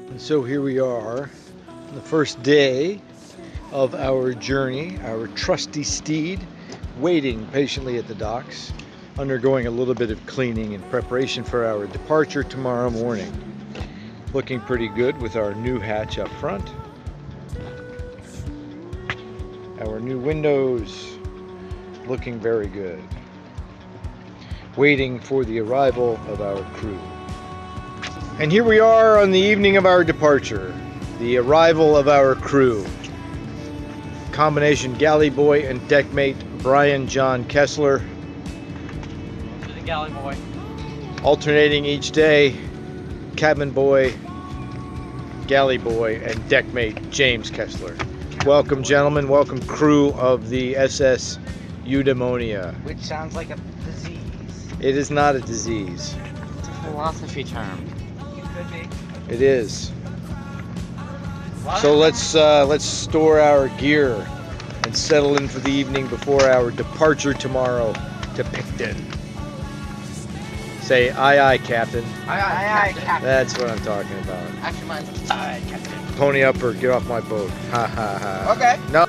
And so here we are, the first day of our journey, our trusty steed, waiting patiently at the docks, undergoing a little bit of cleaning in preparation for our departure tomorrow morning. Looking pretty good with our new hatch up front. Our new windows looking very good. Waiting for the arrival of our crew. And here we are on the evening of our departure. The arrival of our crew. Combination galley boy and deckmate Brian John Kessler. To the galley boy. Alternating each day, cabin boy, galley boy, and deckmate James Kessler. Welcome, gentlemen. Welcome, crew of the SS Eudaimonia. Which sounds like a disease. It is not a disease. It's a philosophy term. Could be. It is. So let's store our gear and settle in for the evening before our departure tomorrow to Picton. Say aye aye, Captain. Aye aye, Captain. That's what I'm talking about. Actually, mine's aye, Captain. Pony up or get off my boat. Ha ha ha. Okay. No.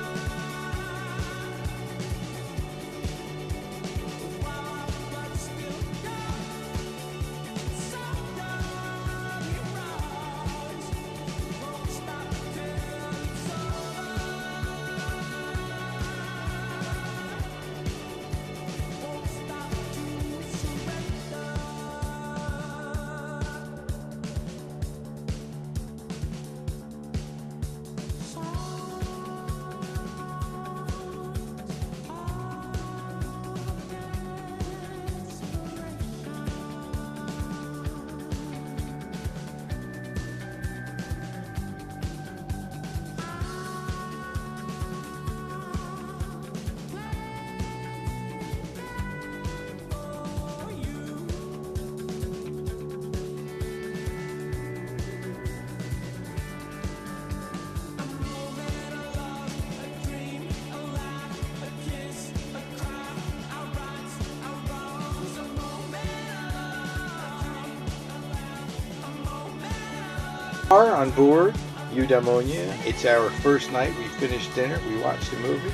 Are on board Eudaimonia. It's our first night. We finished dinner. We watched a movie.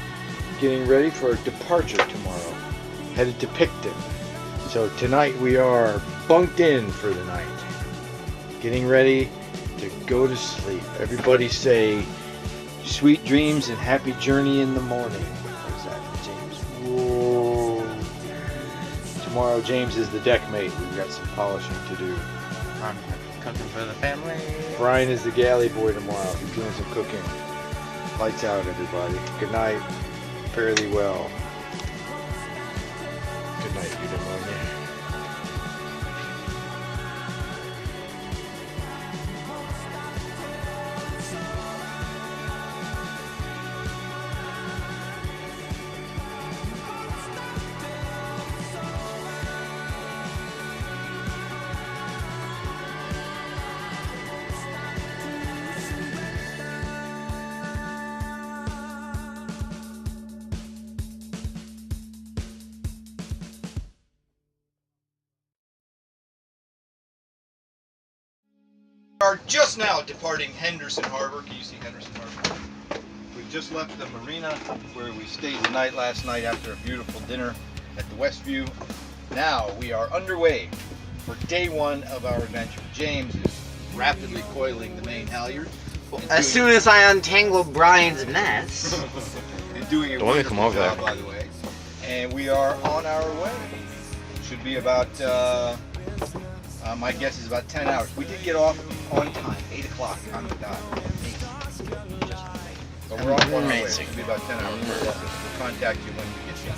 Getting ready for a departure tomorrow. Headed to Picton. So tonight we are bunked in for the night. Getting ready to go to sleep. Everybody say sweet dreams and happy journey in the morning. What's that, James? Whoa. Tomorrow James is the deckmate. We've got some polishing to do. I'm cooking for the family. Brian is the galley boy tomorrow. He's doing some cooking. Lights out, everybody. Good night. Fare thee well. Good night, Eudaimonia. We are just now departing Henderson Harbor. Can you see Henderson Harbor? We've just left the marina where we stayed the night last night after a beautiful dinner at the Westview. Now we are underway for day one of our adventure. James is rapidly coiling the main halyard. As soon as I untangle Brian's mess. And doing a wonderful job, by the way. And we are on our way. Should be about my guess is about 10 hours. We did get off on time, 8 o'clock on the dot. But we're on our way. It should be about 10 hours. We'll contact you when we get done.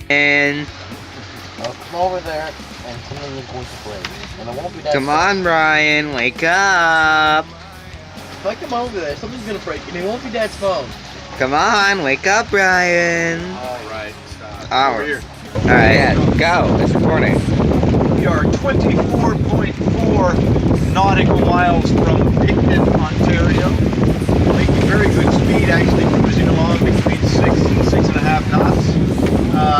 And I'll come over there and something is going to break. And it won't be that come on, Brian, wake up. If I come over there, something's gonna break and it won't be Dad's phone. Come on, wake up, Brian. All right, stop. All Over here. right, go. It's recording. We are 24.4 nautical miles from Picton, Ontario. Making very good speed, actually cruising along between 6 and 6.5 knots.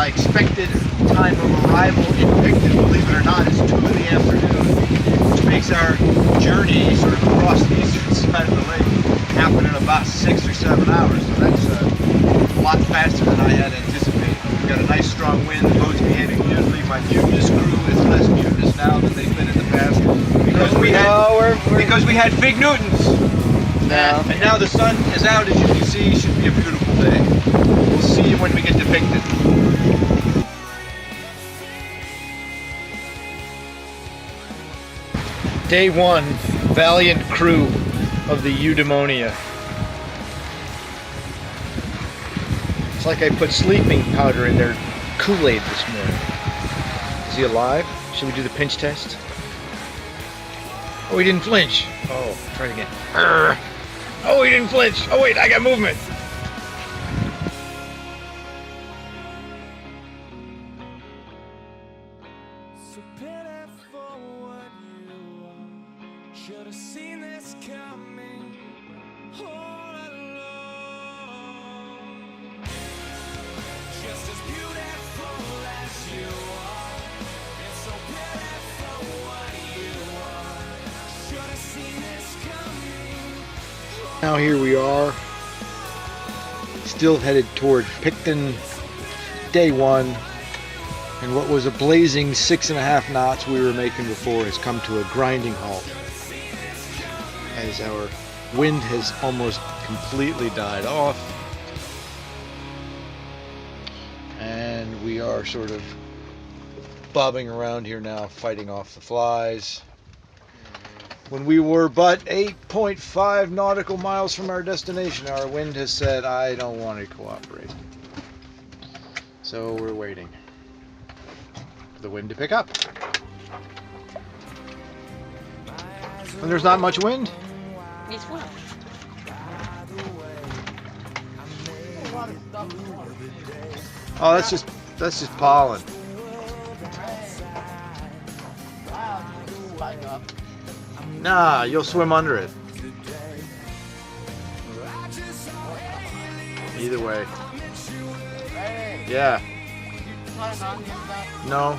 Expected time of arrival in Picton, believe it or not, is 2 in the afternoon, which makes our journey sort of across the eastern side of the lake happen in about 6 or 7 hours. So that's a lot faster than I had anticipated. We've got a nice strong wind, the boat's behaving beautifully. My mutinous crew is less mutinous now than they've been in the past because we had Fig Newtons. No. And now the sun is out, as you can see. Should be a beautiful day. We'll see you when we get to Picton. Day 1, valiant crew of the Eudaimonia. It's like I put sleeping powder in their Kool-Aid this morning. Is he alive? Should we do the pinch test? Oh, he didn't flinch. Oh, try it again. Arrgh. Oh, he didn't flinch. Oh, wait, I got movement. So pitiful what you are. Should have seen this coming all along. Just as beautiful as you are. It's so pitiful what you are. Should have seen this coming. Now here we are, still headed toward Picton, day 1, and what was a blazing 6.5 knots we were making before has come to a grinding halt as our wind has almost completely died off, and we are sort of bobbing around here now, fighting off the flies. When we were but 8.5 nautical miles from our destination, our wind has said, I don't want to cooperate. So we're waiting for the wind to pick up. And there's not much wind. It's fun. Oh, that's just pollen. Nah, you'll swim under it. Either way. Yeah. No.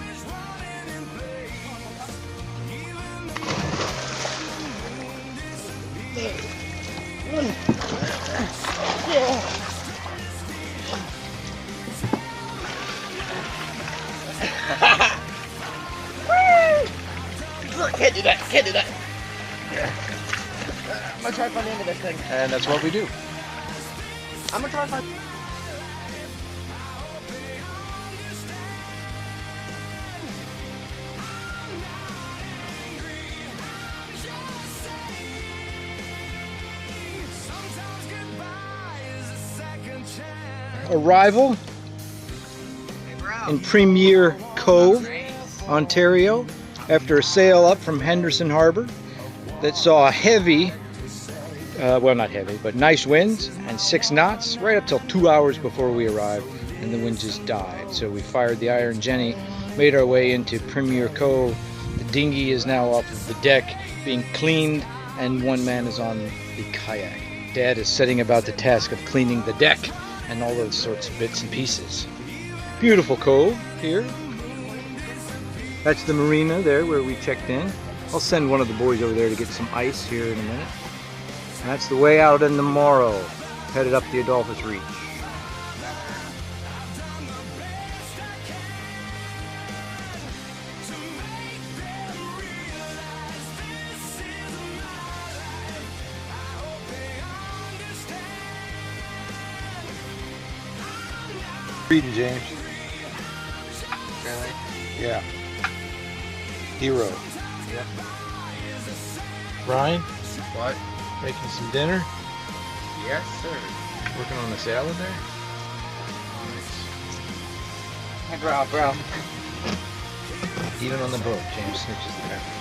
Can't do that. Can't do that. I'm gonna try to find the end of this thing. And that's what we do. I'm gonna try to find. Arrival in Premier Cove, Ontario, after a sail up from Henderson Harbor that saw heavy, well, not heavy, but nice winds and 6 knots right up till 2 hours before we arrived, and the wind just died. So we fired the Iron Jenny, made our way into Premier Cove. The dinghy is now off of the deck being cleaned, and one man is on the kayak. Dad is setting about the task of cleaning the deck and all those sorts of bits and pieces. Beautiful cove here. That's the marina there where we checked in. I'll send one of the boys over there to get some ice here in a minute. And that's the way out in the Morrow, headed up the Adolphus Reach. Reading, James. Really? Yeah. Hero. Yep. Brian, What? making some dinner. Yes, sir. Working on the salad there. Hey, bro. Even on the boat, James snitches the pepper.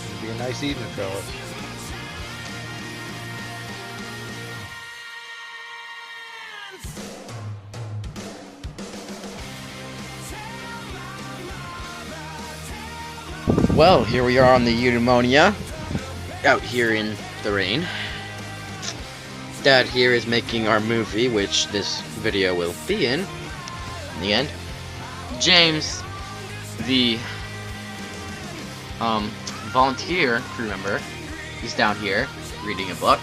It'll be a nice evening, fellas. Well, here we are on the Eudaimonia, out here in the rain. Dad here is making our movie, which this video will be in the end. James, the volunteer crew member, he's down here reading a book.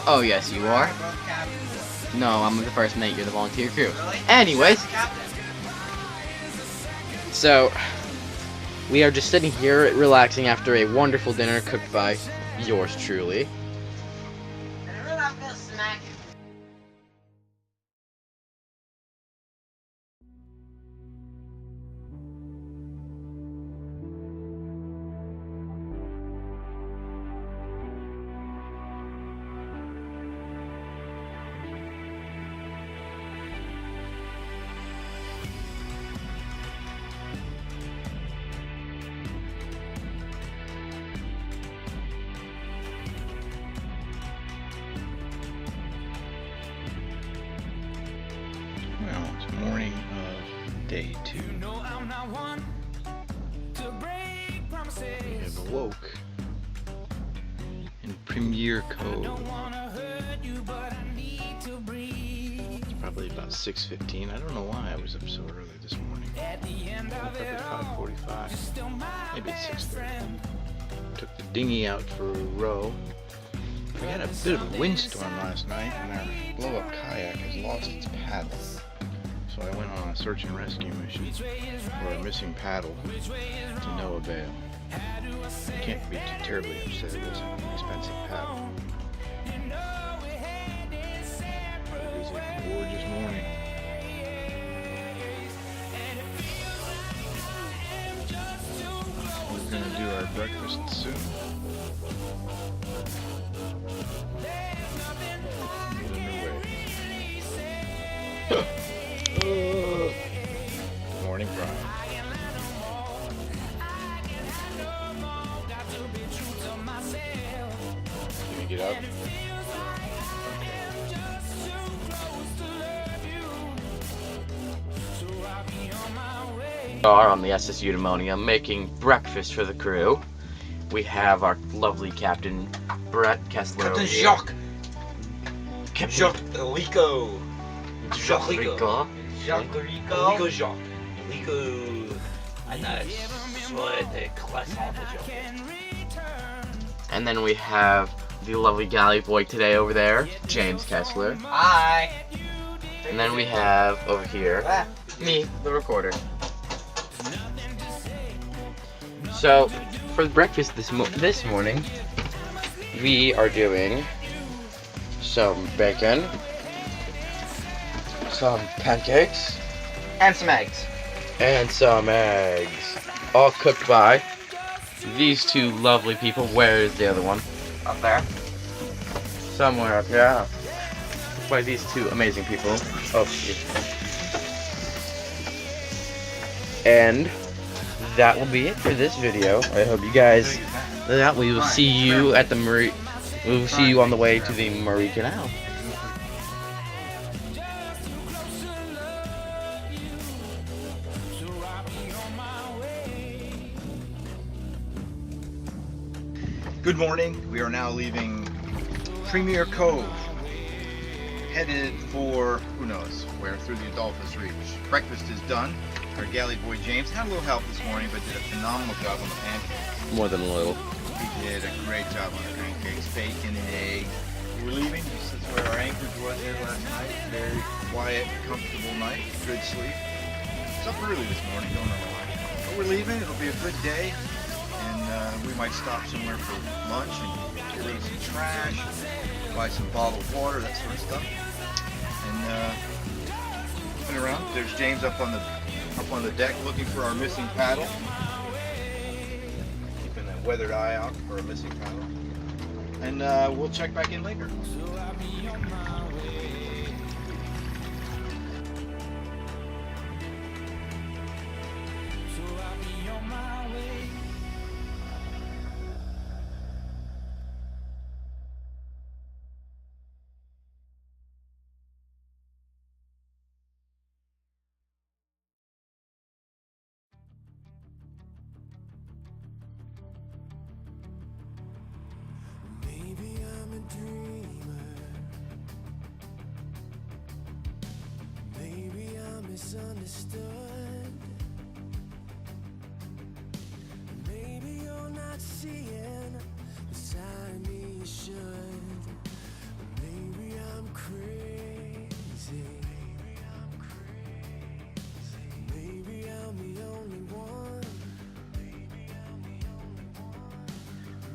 Oh yes, you are. No, I'm the first mate. You're the volunteer crew. Anyways, so we are just sitting here relaxing after a wonderful dinner cooked by yours truly. Well, it's morning of day 2. We have awoke in Premiere Code. It's probably about 6:15. I don't know why I was up so early this morning. Probably 5:45. Maybe it's 6:30. Took the dinghy out for a row. We had a bit of a windstorm last night, and our blow-up kayak has lost its paddle. So I went on a search and rescue mission for a missing paddle to no avail. Can't be too terribly upset. It was an expensive paddle. But it is a gorgeous morning. We're gonna do our breakfast soon. Get underway. Good morning, Brian. Can you get up? We are on the SS Eudaimonia making breakfast for the crew. We have our lovely Captain Brett Kessler. Captain over here. Jacques. Captain Jacques Rico. Jacques Rico. Jacques Rico. Rico Jacques. Rico. And I swear the croissant de Jacques. And then we have the lovely galley boy today over there, James Kessler. Hi. And then we have over here me, the recorder. So for breakfast this morning, we are doing some bacon, some pancakes, And some eggs. and some eggs, all cooked by these two lovely people. Where is the other one? Up there. Somewhere up here. By these two amazing people. Oh, shit. And that will be it for this video. I hope you guys. That we will see you at the Marie. We will see you on the way to the Marie Canal. Good morning. We are now leaving Premiere Cove, headed for who knows where, through the Adolphus Reach. Breakfast is done. Our galley boy James had a little help this morning, but did a phenomenal job on the pancakes. More than a little. He did a great job on the pancakes, bacon and eggs. We're leaving. This is where our anchorage was here last night. Very quiet, comfortable night, good sleep. It's up early this morning, don't know why. But we're leaving. It'll be a good day. And we might stop somewhere for lunch and get rid of some trash, buy some bottled water, that sort of stuff. And moving around, there's James up on the deck looking for our missing paddle. Keeping a weathered eye out for a missing paddle. And we'll check back in later. misunderstood. Maybe you're not seeing beside me you should. Maybe I'm crazy. Maybe I'm the only one.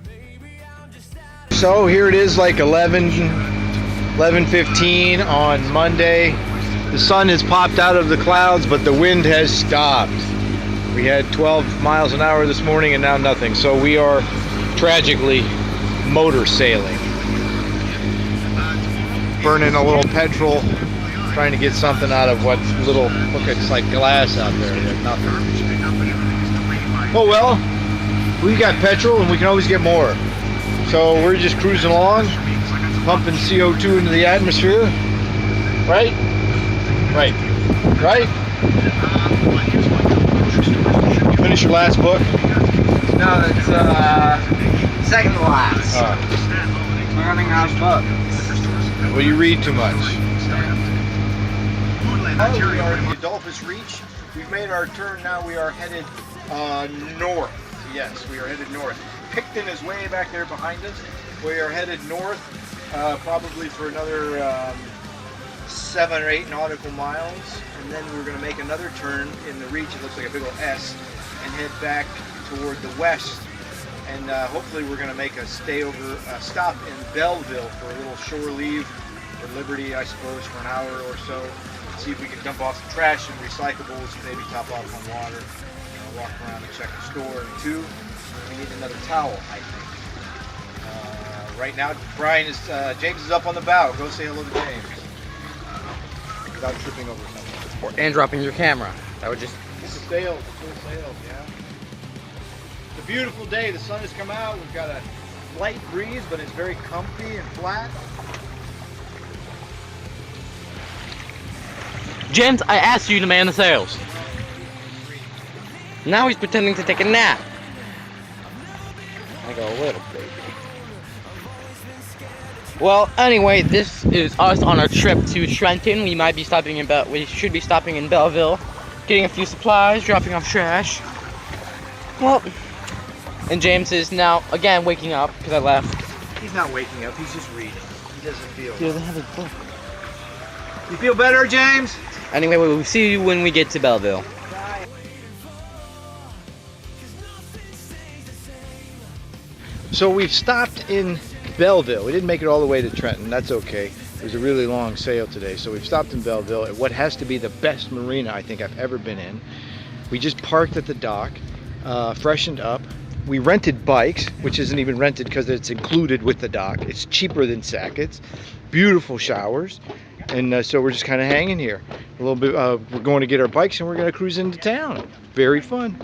Maybe I'm just out of So here it is, like 11:15 on Monday. The sun has popped out of the clouds, but the wind has stopped. We had 12 miles an hour this morning and now nothing. So we are tragically motor sailing. Burning a little petrol, trying to get something out of what little, look, it's like glass out there. There's nothing. Oh well, we got petrol and we can always get more. So we're just cruising along, pumping CO2 into the atmosphere. Right? Right. Right? You finish your last book? No, that's second to last. Running out of book. Well, you read too much. Oh, we are at the Adolphus Reach. We've made our turn now. We are headed north. Yes, we are headed north. Picton is way back there behind us. We are headed north, probably for another 7 or 8 nautical miles, and then we're going to make another turn in the reach. It looks like a big old S, and head back toward the west. And hopefully we're going to make a stop in Belleville for a little shore leave, or Liberty, I suppose, for an hour or so. See if we can dump off some trash and recyclables, maybe top off on water. Walk around and check the store. And 2, we need another towel, I think. Right now, James is up on the bow. Go say hello to James. Without tripping over something. And dropping your camera. That would just... This is sails, full sails, yeah. It's a beautiful day. The sun has come out. We've got a light breeze, but it's very comfy and flat. James, I asked you to man the sails. Now he's pretending to take a nap. Like a little baby. Well, anyway, this is us on our trip to Trenton. We should be stopping in Belleville, getting a few supplies, dropping off trash. Well, and James is now again waking up because I left. He's not waking up. He's just reading. He doesn't feel. He doesn't have a book. You feel better, James? Anyway, we'll see you when we get to Belleville. So we've stopped in Belleville. We didn't make it all the way to Trenton. That's okay. It was a really long sail today. So we've stopped in Belleville at what has to be the best marina I think I've ever been in. We just parked at the dock, freshened up. We rented bikes, which isn't even rented because it's included with the dock. It's cheaper than Sackett's. Beautiful showers. And so we're just kind of hanging here. A little bit. We're going to get our bikes and we're going to cruise into town. Very fun.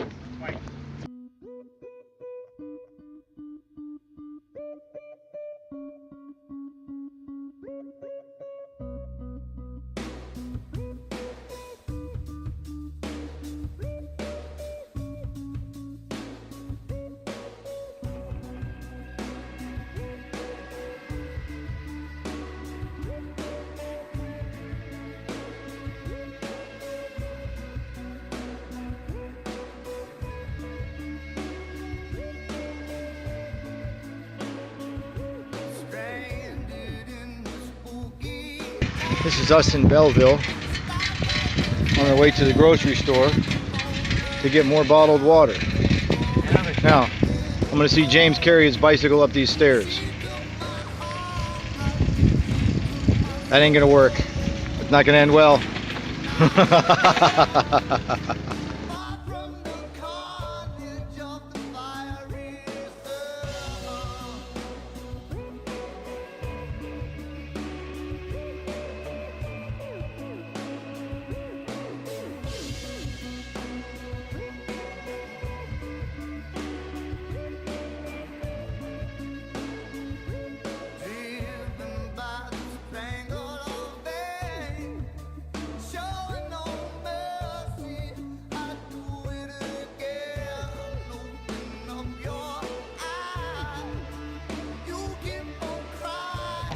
This is us in Belleville on our way to the grocery store to get more bottled water. Now, I'm going to see James carry his bicycle up these stairs. That ain't going to work. It's not going to end well.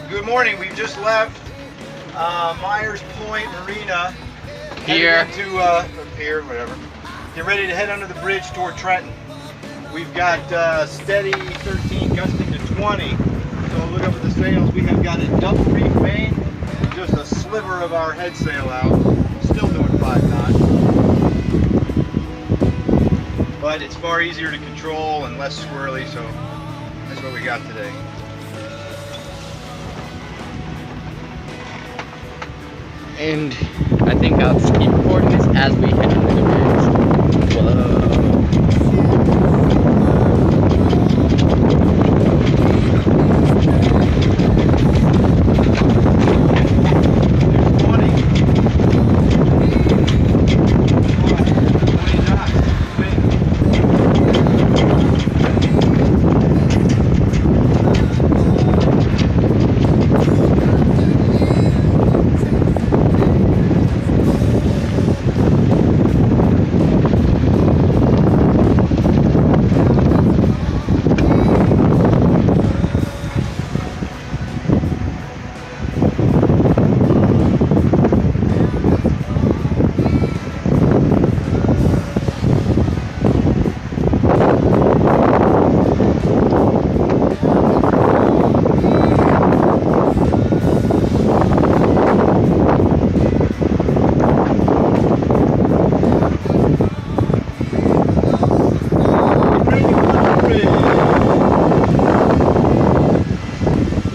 Good morning. We've just left Myers Point Marina Here. Here, whatever. Get ready to head under the bridge toward Trenton. We've got steady 13 gusting to 20. So look over the sails. We have got a double reef main, just a sliver of our head sail out. Still doing 5 knots. But it's far easier to control and less squirrely, so that's what we got today. And I think I'll just keep recording this as we head into the bridge. Whoa. 20 knots. Wind.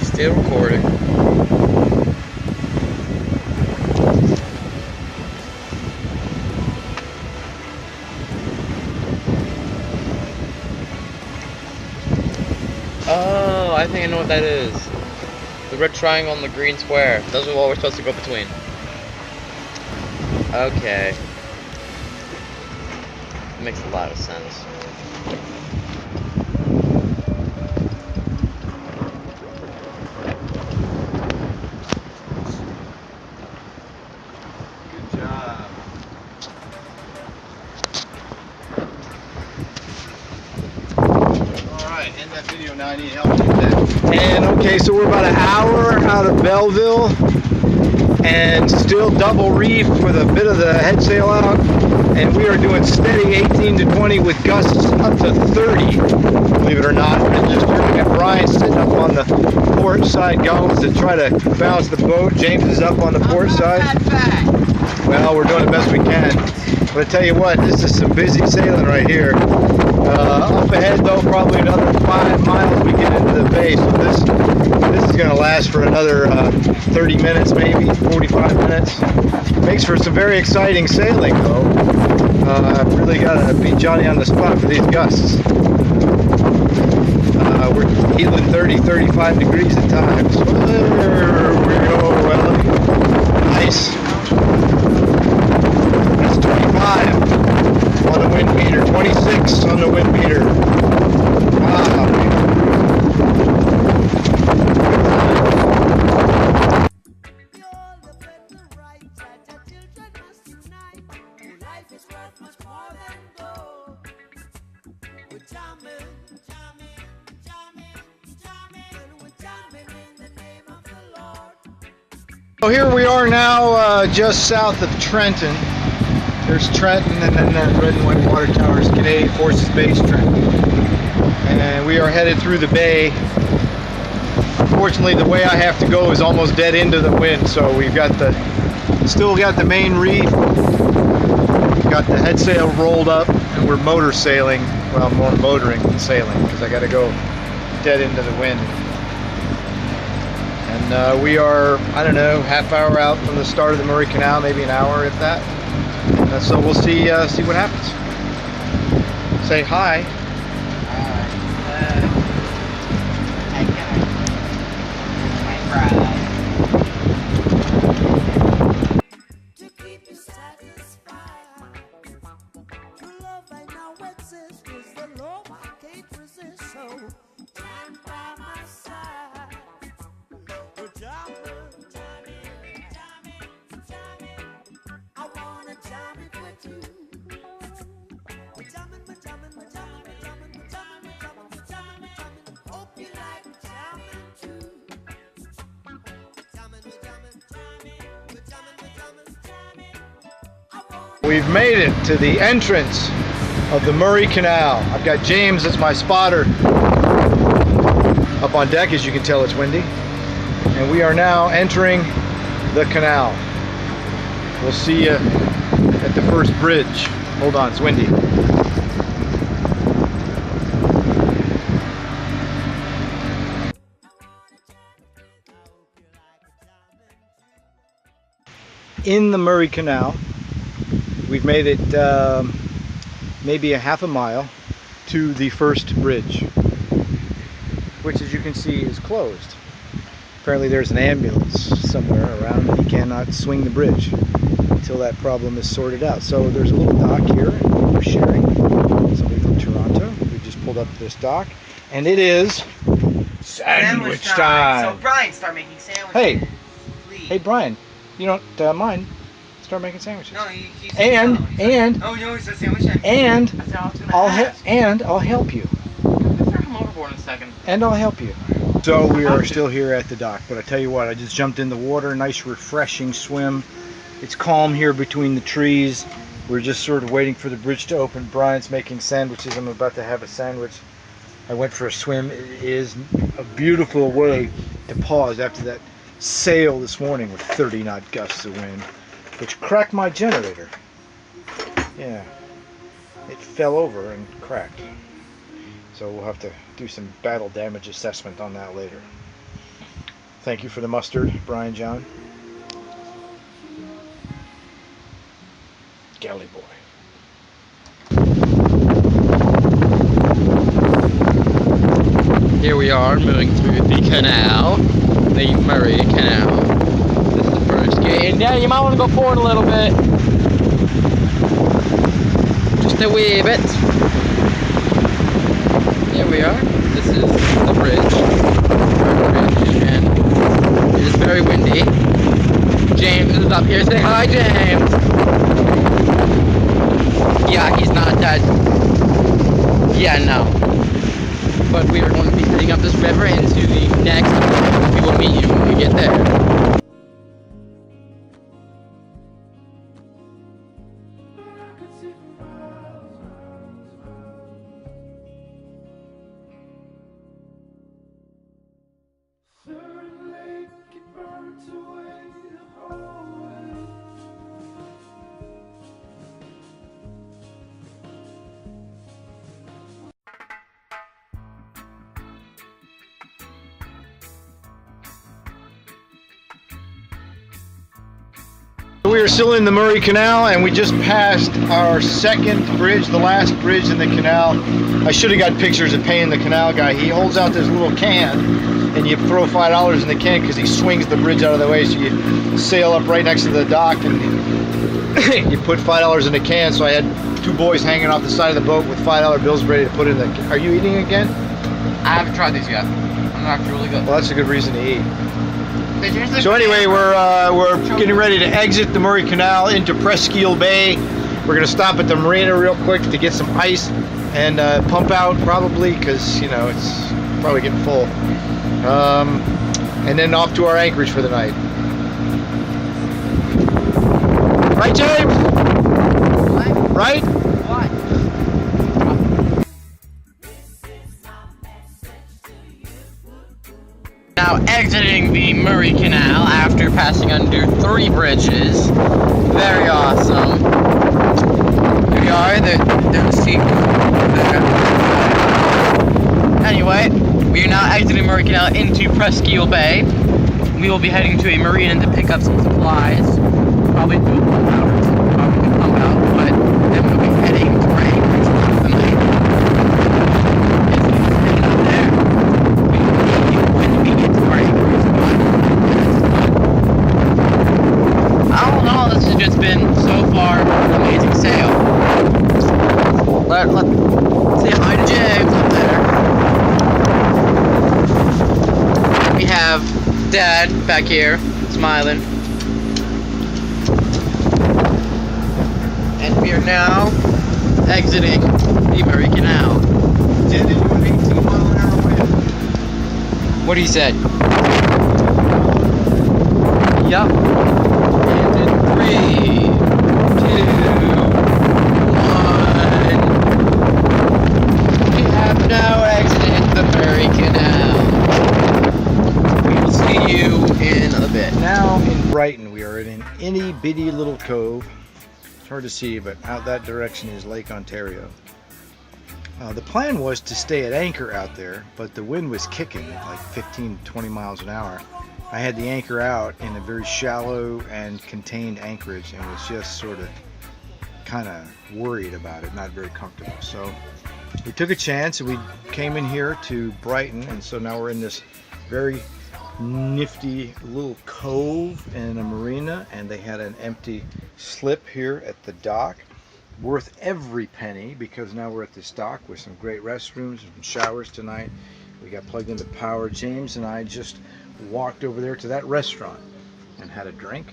Still recording. Oh, I think I know what that is. The red triangle and the green square. Those are what we're supposed to go between. Okay. Makes a lot of sense. Good job. Alright, end that video now. I need help with that. And okay, so we're about an hour out of Belleville and still double reef with a bit of the head sail out. And we are doing steady 18 to 20 with gusts up to 30, believe it or not. And just got Brian sitting up on the port side gunnels to try to balance the boat. James is up on the port side. Well, we're doing the best we can. But I tell you what, this is some busy sailing right here. Up ahead, though, probably another 5 miles we get into the bay. So this is going to last for another 30 minutes, maybe 45 minutes. Makes for some very exciting sailing, though. I've really got to beat Johnny on the spot for these gusts. We're heeling 30, 35 degrees at times. There we go, well, nice. That's 25 on the wind meter, 26 on the wind meter. Wow. So here we are now just south of Trenton. There's Trenton and then there's Red and White Water Towers, Canadian Forces Base Trenton. And we are headed through the bay. Unfortunately, the way I have to go is almost dead into the wind, so we've got still got the main reef, got the head sail rolled up, and we're motor sailing. Well, more motoring than sailing because I got to go dead into the wind. And we are, I don't know, half hour out from the start of the Murray Canal, maybe an hour if that. So we'll see what happens. Say hi. To keep you satisfied, true love right now exists is the love I can't resist. So stand by my side. I wanna jam it with you. We're jamming, we're jamming, we're jamming. We've made it to the entrance of the Murray Canal. I've got James as my spotter up on deck. As you can tell, it's windy. And we are now entering the canal. We'll see you at the first bridge. Hold on, it's windy. In the Murray Canal, we've made it maybe a half a mile to the first bridge, which, as you can see, is closed. Apparently there's an ambulance somewhere around and he cannot swing the bridge until that problem is sorted out. So there's a little dock here, and we're sharing. Somebody from Toronto. We just pulled up to this dock, and it is sandwich time. So Brian, start making sandwiches. Hey, Please. hey Brian, you don't mind? Start making sandwiches. No, he said And no. Oh no, he said sandwich time. and That's what I was gonna I'll ask. I'll help you. Come overboard in a second. And I'll help you. So we are still here at the dock, but I tell you what, I just jumped in the water, nice refreshing swim. It's calm here between the trees. We're just sort of waiting for the bridge to open. Brian's making sandwiches. I'm about to have a sandwich. I went for a swim. It is a beautiful way to pause after that sail this morning with 30 knot gusts of wind, which cracked my generator. Yeah, it fell over and cracked. So we'll have to do some battle damage assessment on that later. Thank you for the mustard, Brian John. Galley boy. Here we are moving through the canal, the Murray Canal. This is the first gate, and yeah, you might want to go forward a little bit. Just a wee bit. Here we are. This is the bridge, and it is very windy. James is up here. Say hi, James. Yeah, he's not that. Yeah, no. But we are going to be heading up this river into the next. We will meet you when we get there. We are still in the Murray Canal, and we just passed our second bridge, the last bridge in the canal. I should have got pictures of paying the canal guy. He holds out this little can, and you throw $5 in the can because he swings the bridge out of the way. So you sail up right next to the dock, and you put $5 in the can. So I had two boys hanging off the side of the boat with $5 bills ready to put in the. Are you eating again? I haven't tried these yet. I'm actually really good. Well, that's a good reason to eat. So anyway, we're getting ready to exit the Murray Canal into Presqu'île Bay. We're going to stop at the marina real quick to get some ice and pump out probably because, you know, it's probably getting full. And then off to our anchorage for the night. Right, James? What? Right? What? Now exiting the Murray Canal after passing under 3 bridges. Very awesome. Here we are, there's a seat there. Anyway, we are now exiting Murray Canal into Presqu'île Bay. We will be heading to a marina to pick up some supplies. Probably do a pump out or something. Probably pump out, but then we'll be heading to our anchorage for the night. Heading up there. We will meet you when we get to our anchorage. All in all, this has just been so far an amazing sail. Let's say hi to James up there. We have Dad back here, smiling. And we are now exiting the Murray Canal. Did you want 18-mile-an-hour wind? What he said. Yup. And in 3, We have now exited the Murray Canal. We will see you in a bit. Now in Brighton, we are in an itty bitty little cove. It's hard to see, but out that direction is Lake Ontario. The plan was to stay at anchor out there, but the wind was kicking like 15-20 miles an hour. I had the anchor out in a very shallow and contained anchorage and was just sort of kind of worried about it, not very comfortable. So we took a chance and we came in here to Brighton, and so now we're in this very nifty little cove in a marina, and they had an empty slip here at the dock. Worth every penny, because now we're at this dock with some great restrooms and showers tonight. We got plugged into power. James and I just walked over there to that restaurant and had a drink.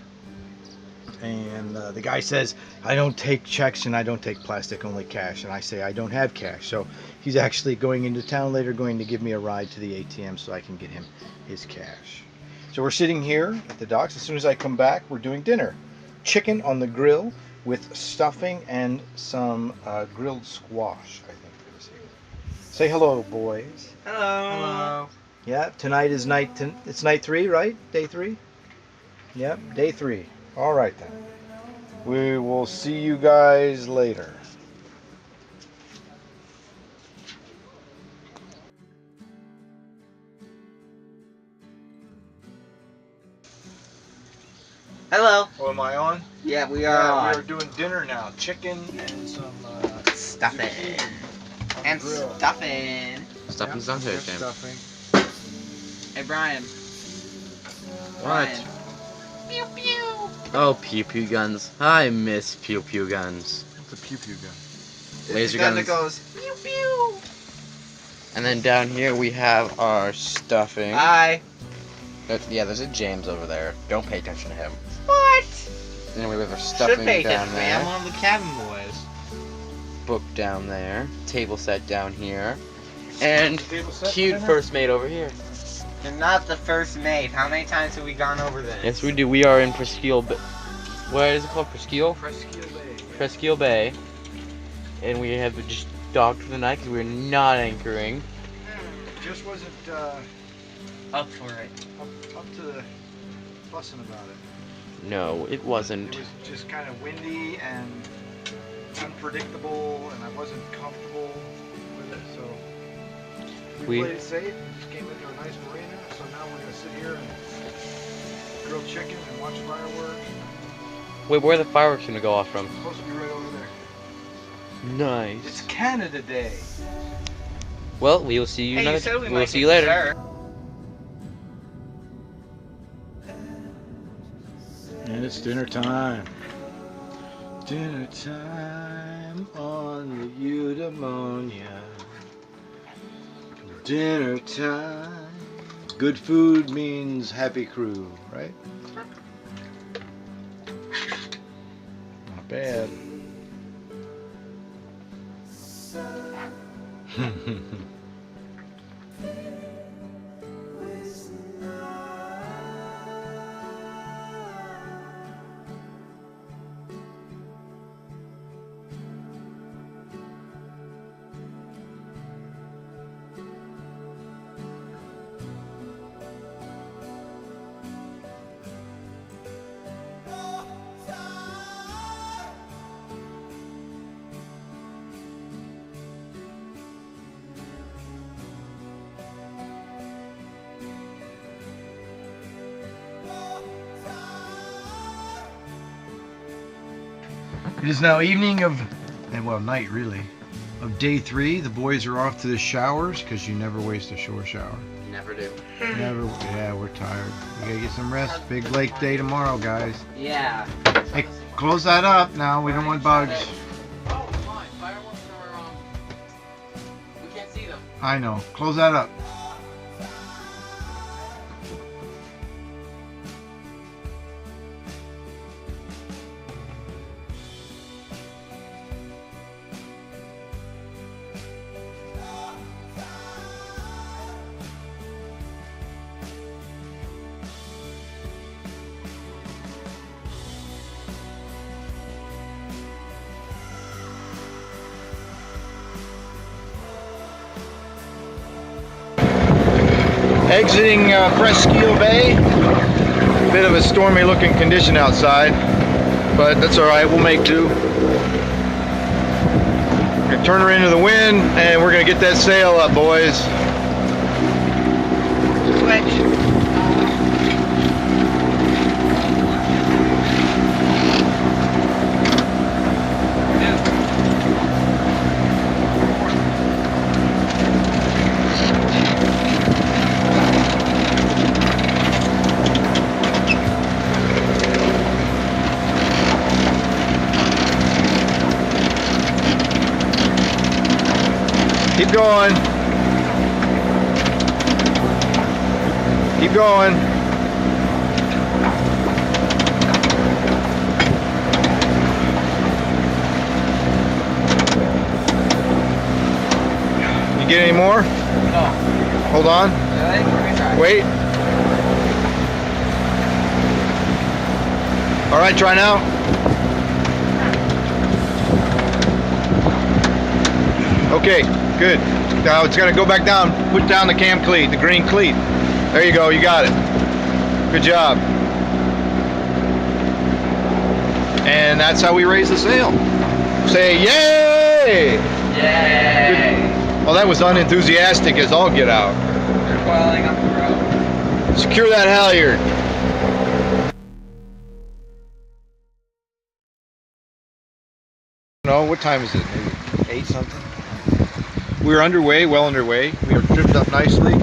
And the guy says, I don't take checks and I don't take plastic, only cash. And I say, I don't have cash. So he's actually going into town later, going to give me a ride to the ATM so I can get him his cash. So we're sitting here at the docks. As soon as I come back, we're doing dinner. Chicken on the grill with stuffing and some grilled squash, I think, for this evening. Say hello, boys. Hello. Yeah, tonight is it's night 3, right? Day 3? Yep, day 3. All right then. We will see you guys later. Hello. Oh, am I on? Yeah, we are Yeah, on. we are doing dinner now. Chicken and some Stuffing. zucchini And grill. stuffing. Stuffing's Yeah, on here, just Tim. stuffing. Hey, Brian. What? Brian. Pew pew. Oh, pew pew guns. I miss pew pew guns. What's a pew pew gun? Laser Gun guns. that goes pew pew. And then down here we have our stuffing. Hi. Yeah, there's a James over there. Don't pay attention to him. What? Then we have our Should stuffing pay down attention, man. I'm there. one of the cabin boys. Book down there. Table set down here. And Table set cute dinner? first mate over here. You're not the first mate. How many times have we gone over this? Yes, we do. We are in Presqu'île Bay. What is it called? Presqu'île? Presqu'île Bay. Presqu'île Bay. And we have just docked for the night because we're not anchoring. It just wasn't Up for it. up to the fussing about it. No, it wasn't. It was just kind of windy and unpredictable, and I wasn't comfortable with it, so we played it safe. We just came into a nice marina, so now we're gonna sit here and grill chicken and watch fireworks. Wait, where are the fireworks gonna go off from? It's supposed to be right over there. It's Nice. Canada Day. Well, we will see you Hey, another. you said we We'll might see get you later. dessert. And it's dinner time. Dinner time on the Eudaimonia. Dinner time. Good food means happy crew, right? Not bad. It is now evening of, well, night really, of day 3. The boys are off to the showers because you never waste a shore shower. Never do. Never. Yeah, we're tired. We gotta get some rest. Big lake day tomorrow, guys. Yeah. Hey, close that up now. We don't want bugs. Oh, fine. Fireworks are we can't see them. I know. Close that up. Exiting Presqu'île Bay. Bit of a stormy looking condition outside, but that's alright, we'll make do. Gonna turn her into the wind and we're gonna get that sail up, boys. Switch. Keep going. Keep going. You get any more? No. Hold on. Really? Let me try. Wait. All right, try now. Okay, good. Now it's gonna go back down. Put down the cam cleat, the green cleat. There you go, you got it. Good job. And that's how we raise the sail. Say yay! Yay! Well, that was unenthusiastic as all get out. They're coiling up the rope. Secure that halyard. No, what time is it? Maybe 8 something? We're underway, well underway. We are tripped up nicely.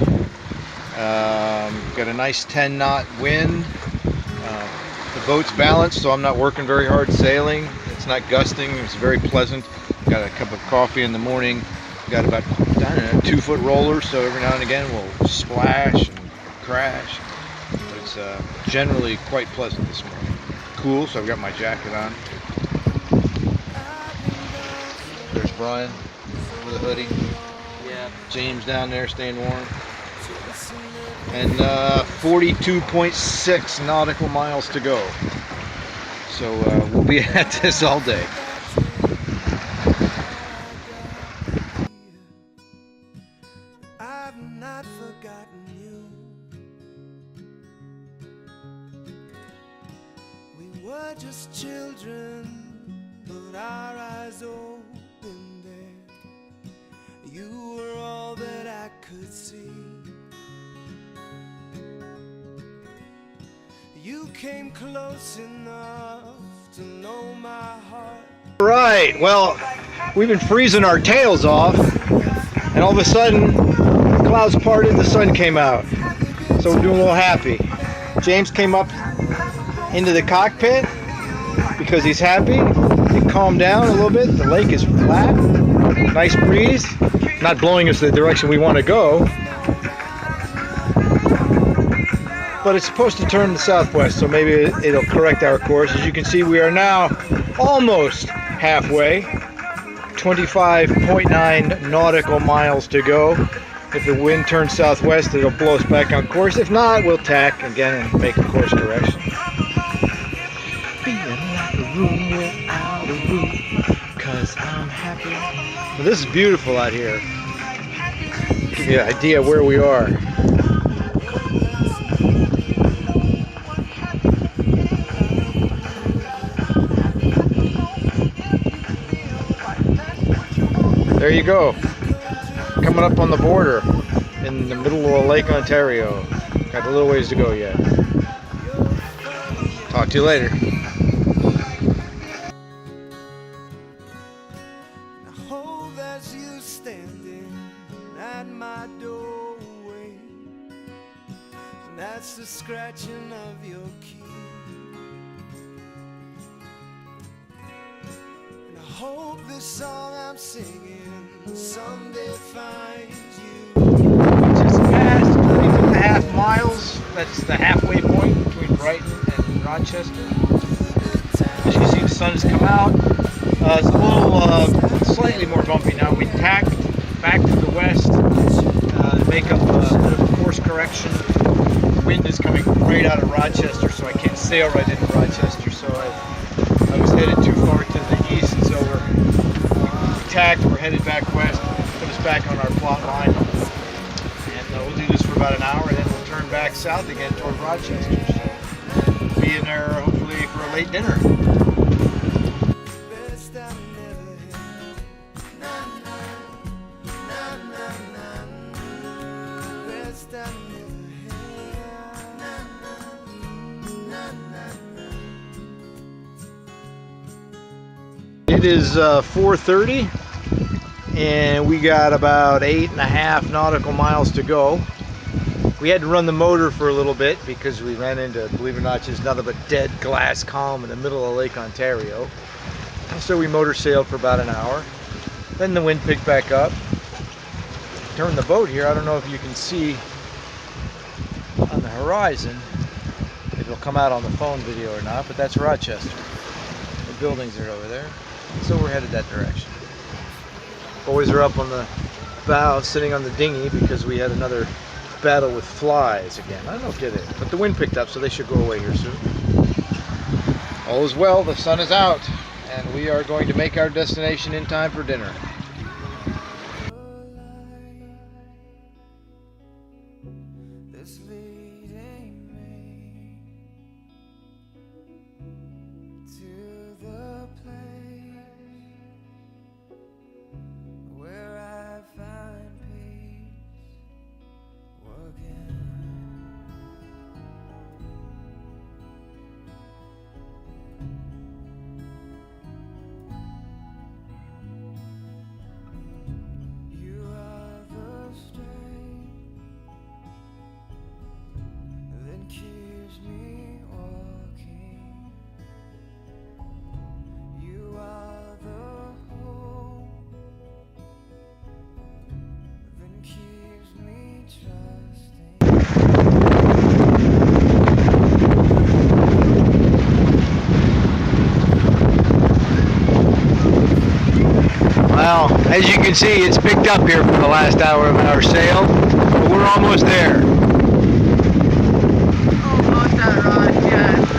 Got a nice 10 knot wind. The boat's balanced, so I'm not working very hard sailing. It's not gusting, it's very pleasant. Got a cup of coffee in the morning. Got about, I don't know, 2 foot rollers, so every now and again we'll splash and crash. But it's generally quite pleasant this morning. Cool, so I've got my jacket on. There's Brian with a hoodie. Yeah. James down there staying warm. And 42.6 nautical miles to go. So we'll be at this all day. I've not forgotten you. We were just children, but our eyes opened there. You were all that I could see. You came close enough to know my heart. Right, well, we've been freezing our tails off, and all of a sudden, clouds parted, the sun came out. So we're doing a little happy. James came up into the cockpit because he's happy. It calmed down a little bit. The lake is flat, nice breeze, not blowing us the direction we want to go. But it's supposed to turn to southwest, so maybe it'll correct our course. As you can see, we are now almost halfway. 25.9 nautical miles to go. If the wind turns southwest, it'll blow us back on course. If not, we'll tack again and make a course correction. Feeling like a room without a roof, 'cause I'm happy. Well, this is beautiful out here. Give you an idea where we are. There you go, coming up on the border in the middle of Lake Ontario. Got a little ways to go yet. Talk to you later. I hold as you standing at my doorway, and that's the scratching of your key. And I hope this song I'm singing someday finds you. Just past 3.5 miles. That's the halfway point between Brighton and Rochester. As you can see, the sun has come out. It's a little slightly more bumpy now. We tacked back to the west to make up a bit of a course correction. The wind is coming right out of Rochester, so I can't sail right into Rochester. So I was headed too far to the east, and so we tacked. We're headed back west. Put us back on our plot line, and we'll do this for about an hour, and then we'll turn back south again toward Rochester. So be in there hopefully for a late dinner. It is 4:30, and we got about 8.5 nautical miles to go. We had to run the motor for a little bit because we ran into, believe it or not, just nothing but dead glass calm in the middle of Lake Ontario. So we motor sailed for about an hour. Then the wind picked back up. Turned the boat here. I don't know if you can see on the horizon if it'll come out on the phone video or not, but that's Rochester. The buildings are over there. So we're headed that direction. Boys are up on the bow, sitting on the dinghy because we had another battle with flies again. I don't get it, but the wind picked up, so they should go away here soon. All is well. The sun is out, and we are going to make our destination in time for dinner. Well, as you can see, it's picked up here for the last hour of our sail, but we're almost there. Almost at Rochester.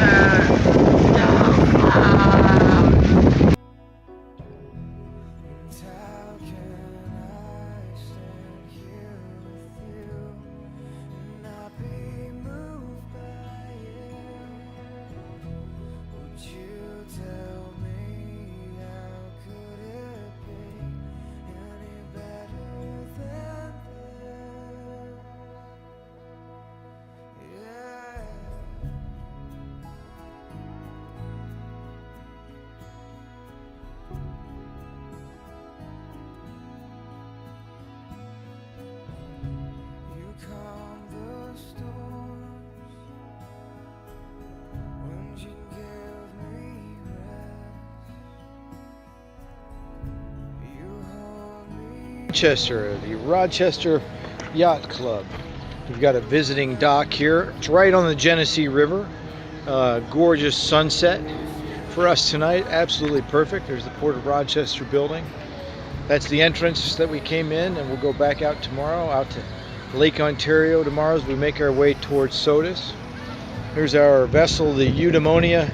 Rochester, the Rochester Yacht Club. We've got a visiting dock here. It's right on the Genesee River. Gorgeous sunset for us tonight. Absolutely perfect. There's the Port of Rochester building. That's the entrance that we came in, and we'll go back out tomorrow, out to Lake Ontario tomorrow as we make our way towards Sodus. Here's our vessel, the Eudaimonia,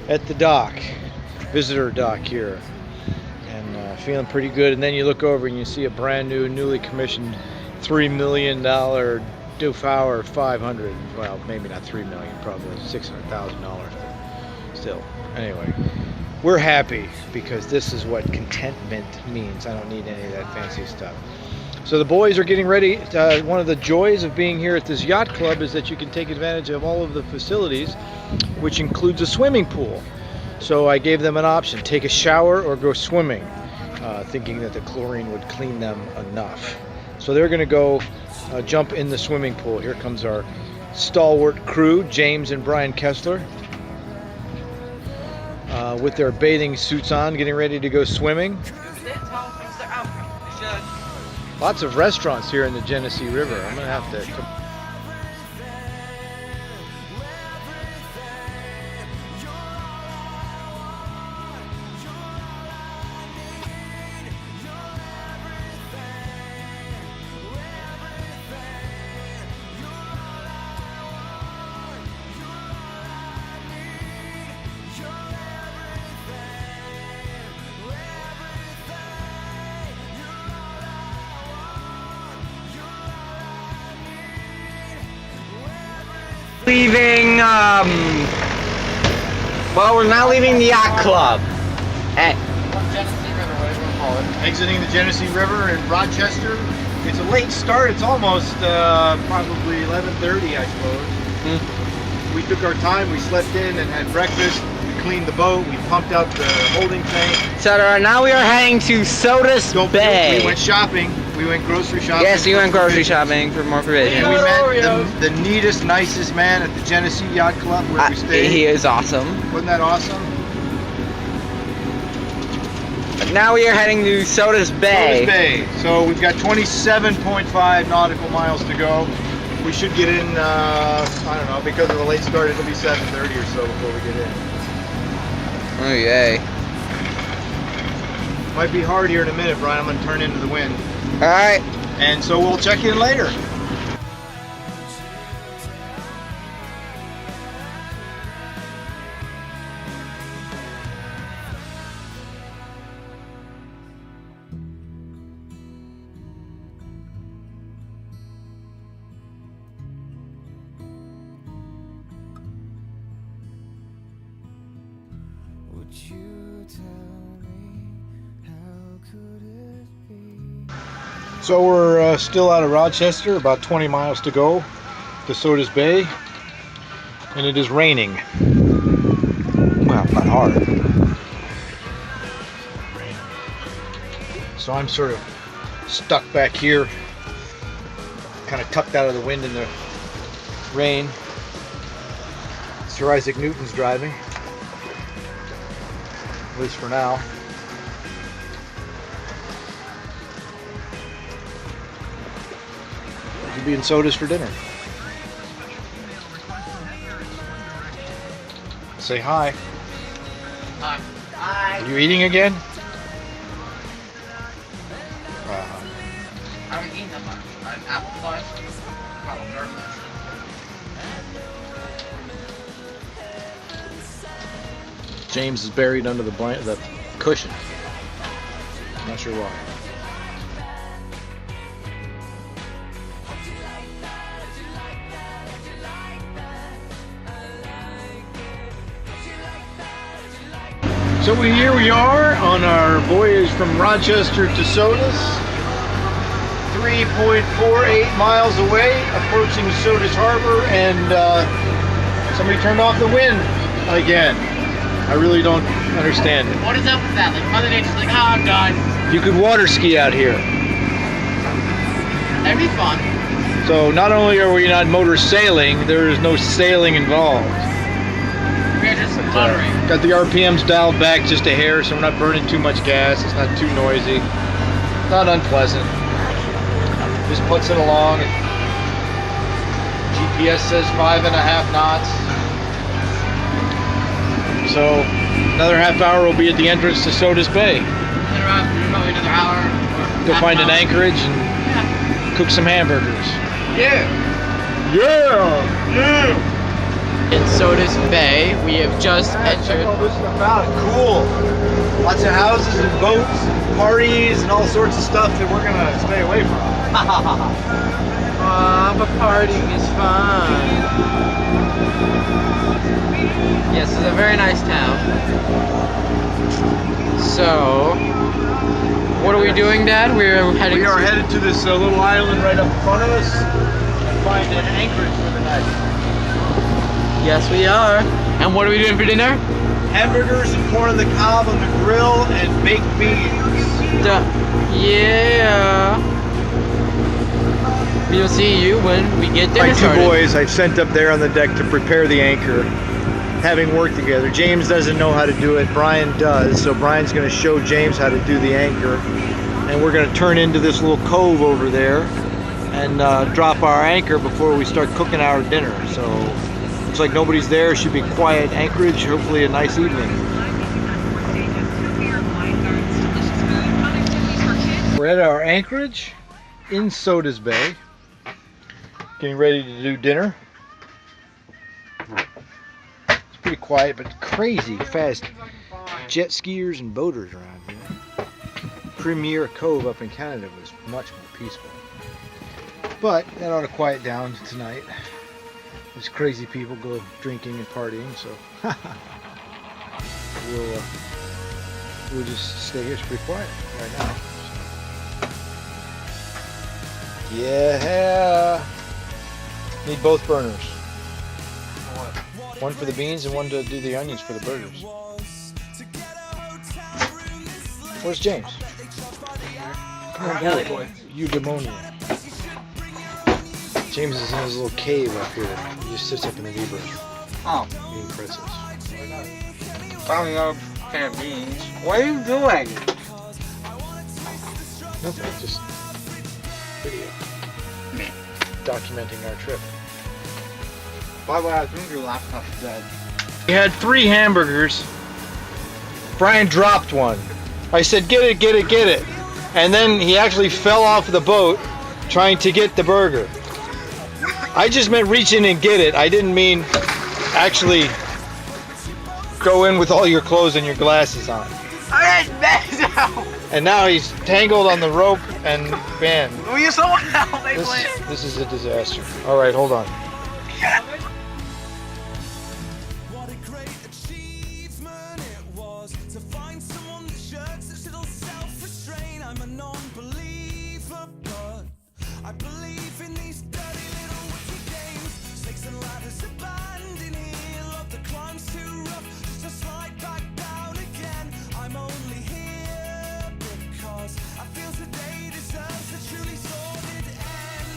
at the dock, visitor dock here. Feeling pretty good, and then you look over and you see a brand new, newly commissioned $3 million Dufauer 500. Well, maybe not 3 million, probably $600,000, but still. Anyway, we're happy because this is what contentment means. I don't need any of that fancy stuff. So the boys are getting ready. One of the joys of being here at this yacht club is that you can take advantage of all of the facilities, which includes a swimming pool. So I gave them an option: take a shower or go swimming. Thinking that the chlorine would clean them enough. So they're going to go jump in the swimming pool. Here comes our stalwart crew, James and Brian Kessler, with their bathing suits on, getting ready to go swimming. Lots of restaurants here in the Genesee River. I'm going to have to... Leaving, well, we're not leaving the yacht club. Exiting the Genesee River in Rochester. It's a late start. It's almost probably 11:30, I suppose. We took our time. We slept in and had breakfast. We cleaned the boat. We pumped out the holding tank. So now we are heading to Sodus Bay. We went shopping. We went grocery shopping. Yes, we went grocery shopping for more provisions. And we met the neatest, nicest man at the Genesee Yacht Club where we stayed. He is awesome. Wasn't that awesome? But now we are heading to Sodus Bay. Sodus Bay. So we've got 27.5 nautical miles to go. We should get in, I don't know, because of the late start, it'll be 7:30 or so before we get in. Oh, yay. Might be hard here in a minute, Brian. I'm going to turn into the wind. Alright. And so we'll check in later. Would you tell me how could it be? So we're still out of Rochester, about 20 miles to go to Sodus Bay, and it is raining. Well, not hard. So I'm sort of stuck back here, kind of tucked out of the wind in the rain. Sir Isaac Newton's driving, at least for now. We'll be in Sodus for dinner. Say hi. Hi. Hi. Are you eating again? I haven't eaten that much. An apple slice. Probably nervous. James is buried under the cushion. I'm not sure why. So here we are on our voyage from Rochester to Sodus. 3.48 miles away, approaching Sodus Harbor, and somebody turned off the wind again. I really don't understand it. What is up with that? Like, Mother Nature's like, oh, I'm done. You could water ski out here. That'd be fun. So not only are we not motor sailing, there is no sailing involved. We're just fluttering. Got the RPMs dialed back just a hair, so we're not burning too much gas. It's not too noisy. Not unpleasant. Just puts it along. GPS says 5.5 knots. So another half hour we'll be at the entrance to Sodus Bay. Probably another hour. Go find an anchorage and cook some hamburgers. Yeah. Yeah! Yeah! In Sodus Bay, we have just entered. Check all this stuff out. Cool. Lots of houses and boats, and parties, and all sorts of stuff that we're gonna stay away from. But partying is fun. Yes, it's a very nice town. So, what are we doing, Dad? We are headed to this little island right up in front of us and find an anchorage for the night. Yes, we are. And what are we doing for dinner? Hamburgers and corn on the cob on the grill and baked beans. Yeah. We'll see you when we get dinner My two started. boys I've sent up there on the deck to prepare the anchor, having worked together. James doesn't know how to do it, Brian does, so Brian's going to show James how to do the anchor, and we're going to turn into this little cove over there and drop our anchor before we start cooking our dinner. So looks like nobody's there. Should be quiet anchorage, hopefully a nice evening. We're at our anchorage in Sodus Bay, getting ready to do dinner. It's pretty quiet, but crazy fast jet skiers and boaters around here. Premier Cove up in Canada was much more peaceful. But that ought to quiet down tonight. These crazy people go drinking and partying, so we'll just stay here. It's pretty quiet right now. Yeah. Need both burners. One for the beans and one to do the onions for the burgers. Where's James? Eudaimonia. James is in his little cave up here. He just sits up in the V-berth eating pretzels. Probably no can of beans. What are you doing? Nothing, just video. Documenting our trip. Why would I think your laptop's dead? We had 3 hamburgers. Brian dropped one. I said, get it, get it, get it. And then he actually fell off the boat trying to get the burger. I just meant reach in and get it. I didn't mean actually go in with all your clothes and your glasses on. I didn't mess out! And now he's tangled on the rope and man. Will you someone help me, please? This is a disaster. All right, hold on. What a great achievement it was to find someone that shirks its little self-restraint. I'm a non-believer, but I believe in these dirty little wiki games. Snakes and ladders abandoned here. Love the climb's too rough just to slide back down again. I'm only here because I feel today deserves a truly sordid end.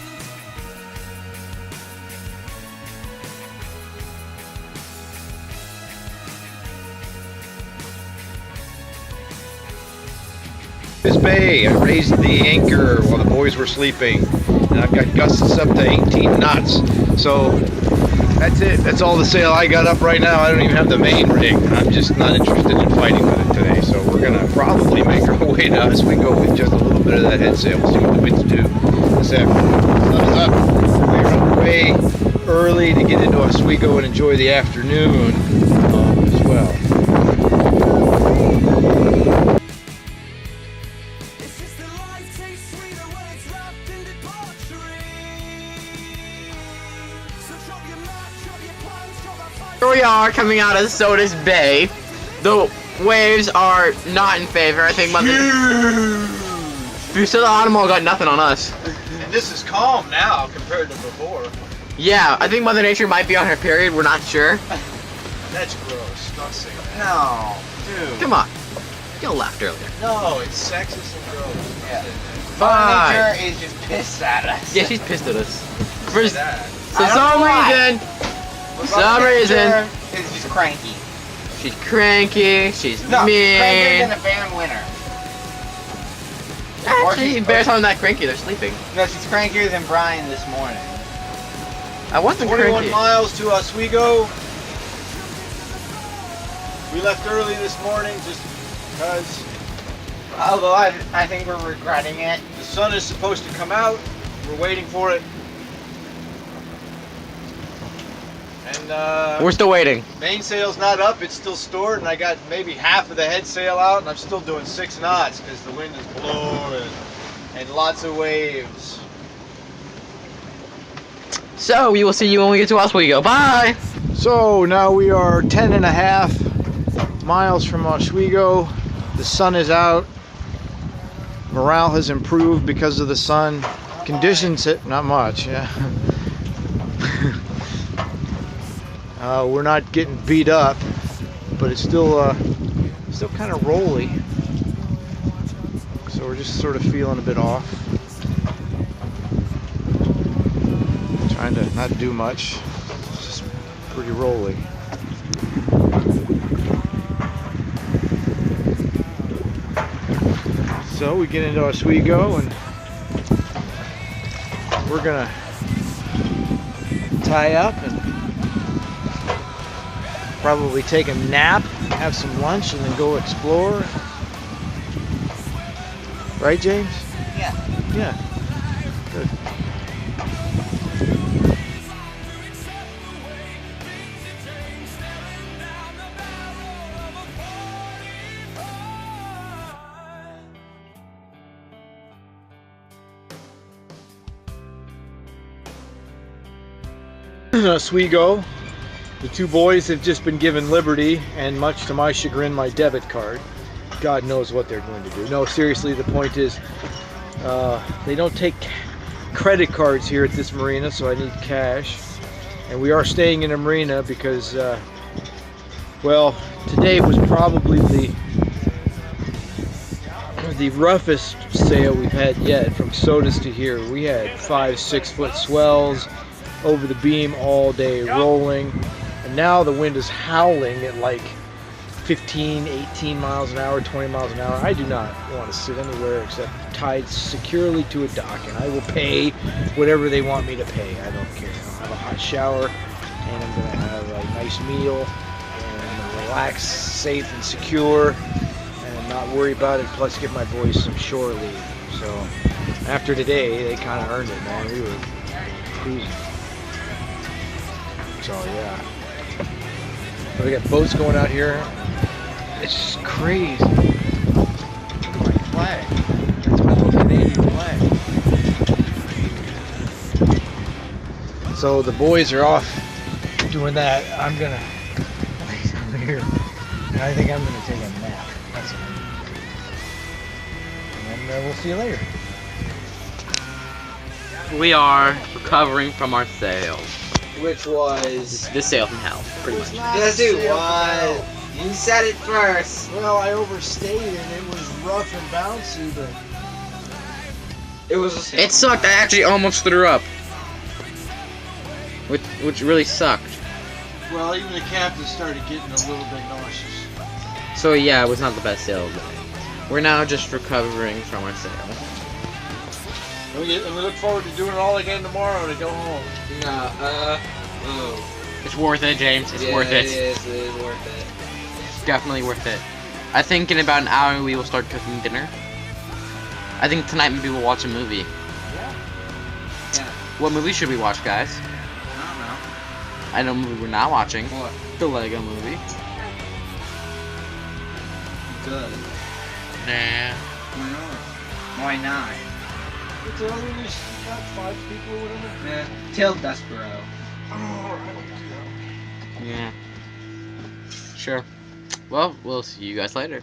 Miss Bay, I raised the anchor while the boys were sleeping, and I've got gusts up to 18 knots. So that's it. That's all the sail I got up right now. I don't even have the main rig. I'm just not interested in fighting with it today. So we're gonna probably make our way to Oswego with just a little bit of that head sail. We'll see what the winds do this afternoon. Sun's up. We're on the way early to get into Oswego and enjoy the afternoon as well. It's just that life tastes sweeter when it's wrapped in debauchery. So drop your mat, drop your plans, drop our fight. Here we are coming out of Soda's Bay. The waves are not in favor. I think Mother Automall got nothing on us. And this is calm now compared to before. Yeah, I think Mother Nature might be on her period. We're not sure. That's gross. Don't say that. No, dude. Come on. You laughed earlier. No, it's sexist and gross. Yeah. Fine. Mother Nature is just pissed at us. Yeah, she's pissed at us. Say that. For I don't some know why. reason, Mother Nature is just cranky. she's cranky, she's No, crankier mean. than a bear in winter. Actually, bears aren't that cranky, they're sleeping. No, she's crankier than Brian this morning. I wasn't 21 cranky. miles to Oswego. We left early this morning just because Although I think we're regretting it. the sun is supposed to come out. We're waiting for it. And We're still waiting. mainsail's not up, it's still stored, and I got maybe half of the head sail out, and I'm still doing 6 knots because the wind is blowing and lots of waves. So, we will see you when we get to Oswego. Bye! So now we are 10.5 miles from Oswego. The sun is out. Morale has improved because of the sun. Conditions, not much, yeah. We're not getting beat up, but it's still kind of rolly. So we're just sort of feeling a bit off. Trying to not do much. It's just pretty rolly. So we get into Oswego and we're gonna tie up and probably take a nap, have some lunch, and then go explore. Right, James? Yeah. Yeah. Good. Oswego. The two boys have just been given liberty, and much to my chagrin, my debit card. God knows what they're going to do. No, seriously, the point is, they don't take credit cards here at this marina, so I need cash. And we are staying in a marina because, well, today was probably the roughest sail we've had yet from Sodas to here. We had 5-6 foot swells over the beam all day rolling, and now the wind is howling at like 15, 18 miles an hour, 20 miles an hour. I do not want to sit anywhere except tied securely to a dock, and I will pay whatever they want me to pay. I don't care. I'll have a hot shower, and I'm going to have a nice meal, and I'm going to relax, safe and secure, and not worry about it, plus give my boys some shore leave. So after today, they kind of earned it, man. We were cruising. So yeah. But we got boats going out here. It's just crazy. Look at my flag. That's my little Canadian flag. So the boys are off doing that. I'm gonna I'm here. And I think I'm gonna take a nap. That's it. And then we'll see you later. We are recovering from our sail. Which was... This sail from hell, pretty much. Yes, it was. You said it first. Well, I overstayed and it was rough and bouncy, but It was. It sucked. I actually almost threw up. Which really sucked. well, even the captain started getting a little bit nauseous. So yeah, it was not the best sail of the day. We're now just recovering from our sail. And we look forward to doing it all again tomorrow to go home. It's worth it, James. It's worth it. It is worth it. It's definitely worth it. I think in about an hour we will start cooking dinner. I think tonight maybe we'll watch a movie. Yeah. What movie should we watch, guys? I know a movie we're not watching. What? The Lego movie. Good. Nah. Why not? What's the other one? There's got 5 people or whatever? Yeah. Till Despero. Oh, I don't do that. Yeah. Sure. Well, we'll see you guys later.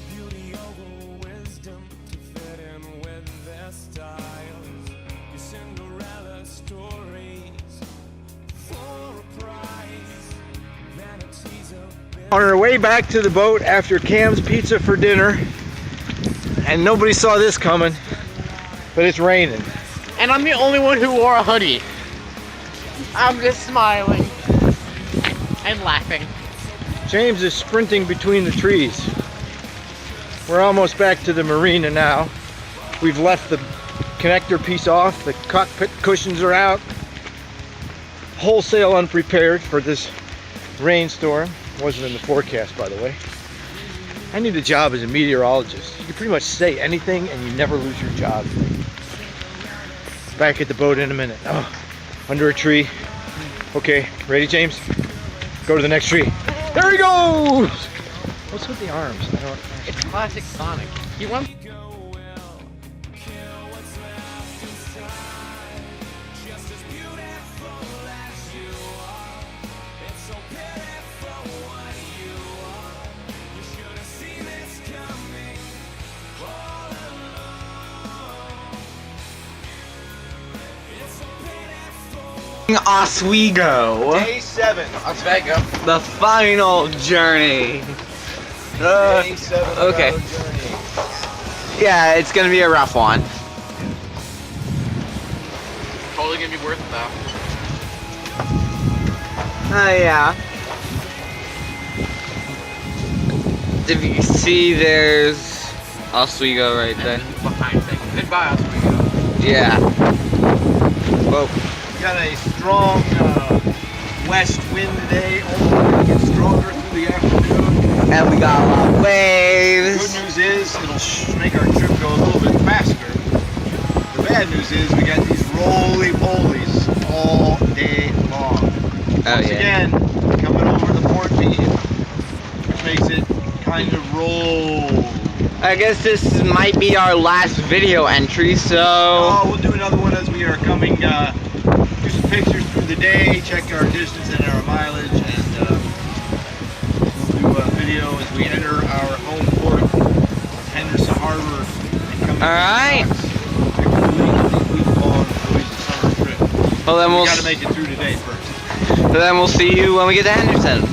Beauty over wisdom to fit in with their styles. Your Cinderella stories for a prize. Vanities of bit. On our way back to the boat after Cam's Pizza for dinner, and nobody saw this coming, but it's raining. And I'm the only one who wore a hoodie. I'm just smiling and laughing. James is sprinting between the trees. We're almost back to the marina now. We've left the connector piece off, the cockpit cushions are out. Wholesale unprepared for this rainstorm. Wasn't in the forecast, by the way. I need a job as a meteorologist. You can pretty much say anything and you never lose your job. Back at the boat in a minute. Oh, under a tree. Okay, ready, James? Go to the next tree. There he goes! What's with the arms? I don't. It's classic Sonic. He wants. Just as beautiful as you are. It's so pitiful what you are. You should have seen this coming all along. It's so pitiful. Oswego. Day 7. Oswego. The final journey. Day 7. Okay. of our journey. Yeah, it's gonna be a rough one. Totally gonna be worth it though. Yeah. If you see, there's Oswego right there. Behind things. Goodbye, Oswego. Yeah. Whoa. Got a strong west wind today, only going to get stronger through the afternoon. And we got a lot of Good waves. news is it'll make our trip go a little bit faster. The bad news is we got these roly-polies all day long. Once again, coming over the 14th, which makes it kind of roll. I guess this might be our last video entry, so... Oh, we'll do another one as we are coming, do some pictures through the day, check our distance and our mileage, and we'll do a video as we enter our home port, Henderson Harbor, and come Alright. week-long Boyz of Summer trip. Well, then We we'll gotta make it through today first. so then we'll see you when we get to Henderson.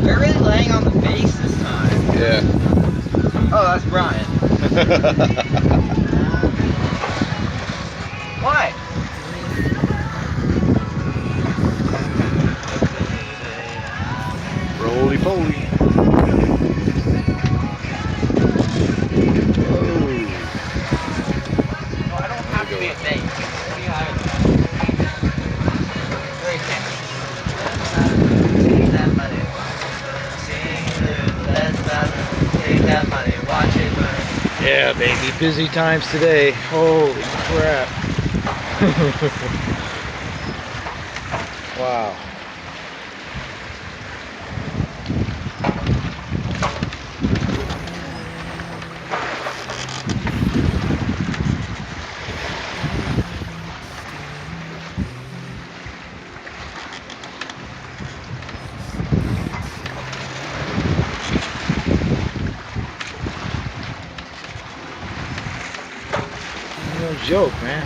We're really laying on the base this time. Yeah. Oh, that's Brian. Why? Roly-poly. No, I don't have to be a thing. Very famous. Take that money. Take that money. Watch it burn. Yeah, baby. Busy times today. Holy crap. Wow. No joke, man.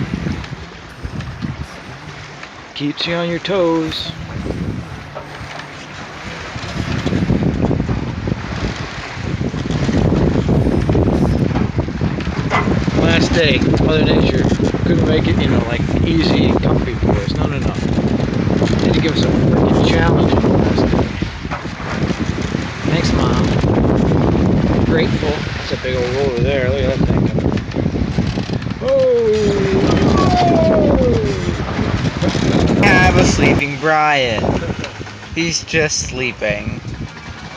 Keeps you on your toes. Last day, Mother Nature couldn't make it, like easy and comfy for us. No. Had to give us a freaking challenge on the last day. Thanks, Mom. Grateful. That's a big old roller there. Look at that thing. I have a sleeping Brian. He's just sleeping.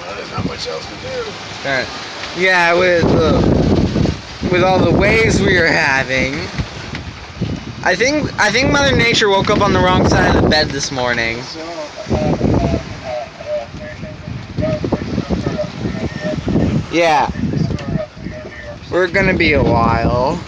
Well, there's not much else to do. Yeah, with all the waves we are having, I think Mother Nature woke up on the wrong side of the bed this morning. Yeah, we're gonna be a while.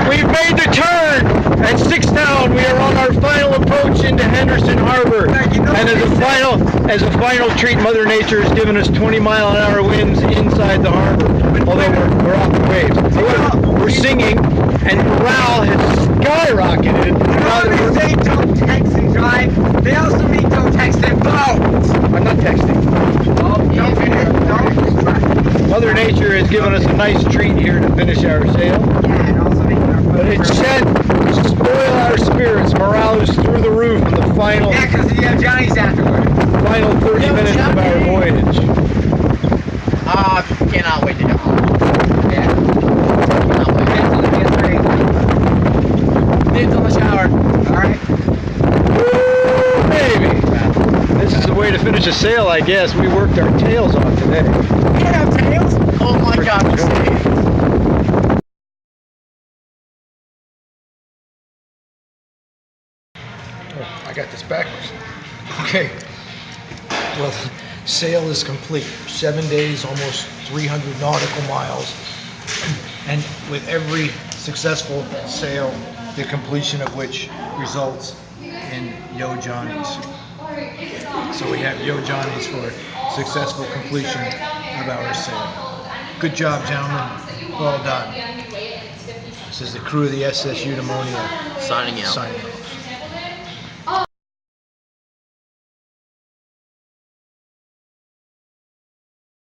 We've made the turn at 6 Town. We are on our final approach into Henderson Harbor. And as a final treat, Mother Nature has given us 20-mile-an-hour winds inside the harbor. Although we're off the waves. However, we're singing, and morale has skyrocketed. They say don't text and drive. They also mean don't text and vote. I'm not texting. Mother Nature has given us a nice treat here to finish our sail. Yeah, and also making our But it shed spoil our spirits. Morale is through the roof in the final. Yeah, because you have Johnny's afterward. Final 30 minutes of our voyage. Cannot wait to go home. Yeah. Cannot wait. Dibs on the shower. Alright. Woo, baby. This is the way to finish a sail, I guess. We worked our tails off today. You have tails? Oh my god, we're safe. Oh, I got this backwards. Okay. Well, the sail is complete. 7 days, almost 300 nautical miles. And with every successful sail, the completion of which results in Yo Johnny's. So we have Yo Johnny's for successful completion of our sale. Good job, gentlemen. Well done. This is the crew of the SS Eudaimonia Signing out. signing off.